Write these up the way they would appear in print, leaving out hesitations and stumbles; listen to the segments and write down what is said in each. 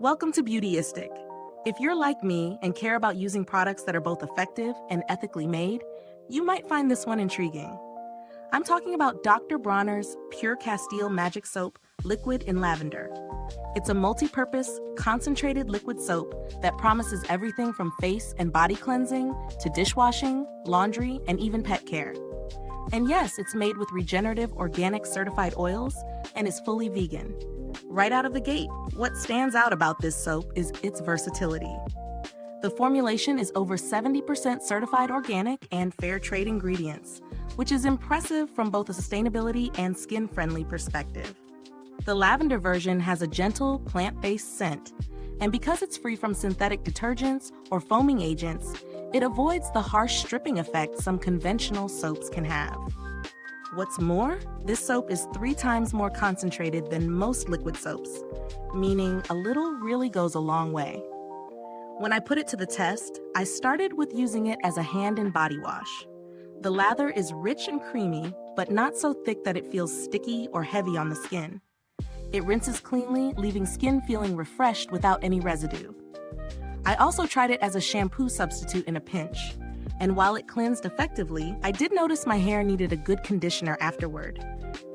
Welcome to Beautyistic. If you're like me and care about using products that are both effective and ethically made, you might find this one intriguing. I'm talking about Dr. Bronner's Pure-Castile Magic Soap Liquid in Lavender. It's a multi-purpose, concentrated liquid soap that promises everything from face and body cleansing to dishwashing, laundry, and even pet care. And yes, it's made with regenerative organic certified oils and is fully vegan. Right out of the gate, what stands out about this soap is its versatility. The formulation is over 70% certified organic and fair trade ingredients, which is impressive from both a sustainability and skin-friendly perspective. The lavender version has a gentle, plant-based scent, and because it's free from synthetic detergents or foaming agents, it avoids the harsh stripping effect some conventional soaps can have. What's more, this soap is 3 times more concentrated than most liquid soaps, meaning a little really goes a long way. When I put it to the test, I started with using it as a hand and body wash. The lather is rich and creamy, but not so thick that it feels sticky or heavy on the skin. It rinses cleanly, leaving skin feeling refreshed without any residue. I also tried it as a shampoo substitute in a pinch, and while it cleansed effectively, I did notice my hair needed a good conditioner afterward.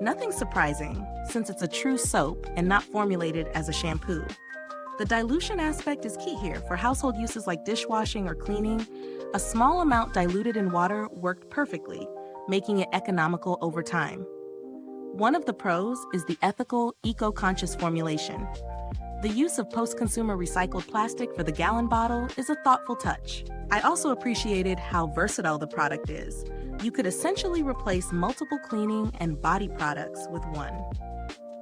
Nothing surprising, since it's a true soap and not formulated as a shampoo. The dilution aspect is key here. For household uses like dishwashing or cleaning, a small amount diluted in water worked perfectly, making it economical over time. One of the pros is the ethical, eco-conscious formulation. The use of post-consumer recycled plastic for the gallon bottle is a thoughtful touch. I also appreciated how versatile the product is. You could essentially replace multiple cleaning and body products with one.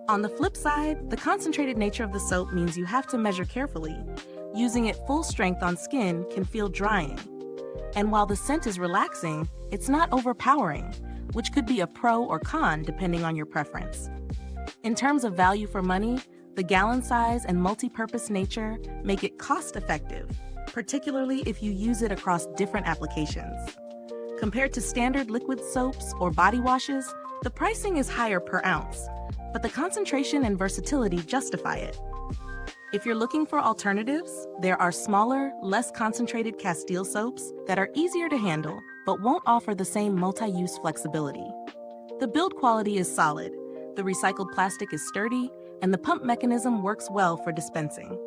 On the flip side, the concentrated nature of the soap means you have to measure carefully. Using it full strength on skin can feel drying. And while the scent is relaxing, it's not overpowering, which could be a pro or con depending on your preference. In terms of value for money, the gallon size and multi-purpose nature make it cost-effective, particularly if you use it across different applications. Compared to standard liquid soaps or body washes, the pricing is higher per ounce, but the concentration and versatility justify it. If you're looking for alternatives, there are smaller, less concentrated Castile soaps that are easier to handle but won't offer the same multi-use flexibility. The build quality is solid, the recycled plastic is sturdy, and the pump mechanism works well for dispensing.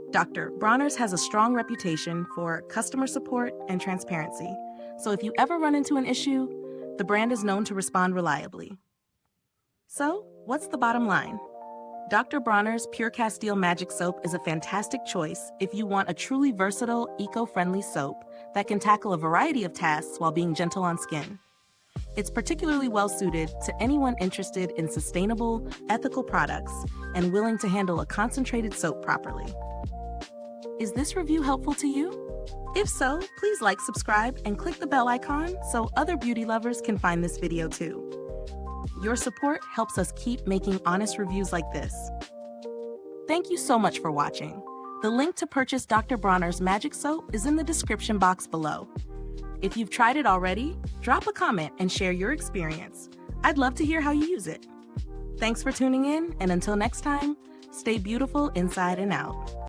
Dr. Bronner's has a strong reputation for customer support and transparency, so if you ever run into an issue, the brand is known to respond reliably. So, what's the bottom line? Dr. Bronner's Pure-Castile Magic Soap is a fantastic choice if you want a truly versatile, eco-friendly soap that can tackle a variety of tasks while being gentle on skin. It's particularly well-suited to anyone interested in sustainable, ethical products and willing to handle a concentrated soap properly. Is this review helpful to you? If so, please like, subscribe, and click the bell icon so other beauty lovers can find this video too. Your support helps us keep making honest reviews like this. Thank you so much for watching. The link to purchase Dr. Bronner's Magic Soap is in the description box below. If you've tried it already, drop a comment and share your experience. I'd love to hear how you use it. Thanks for tuning in, and until next time, stay beautiful inside and out.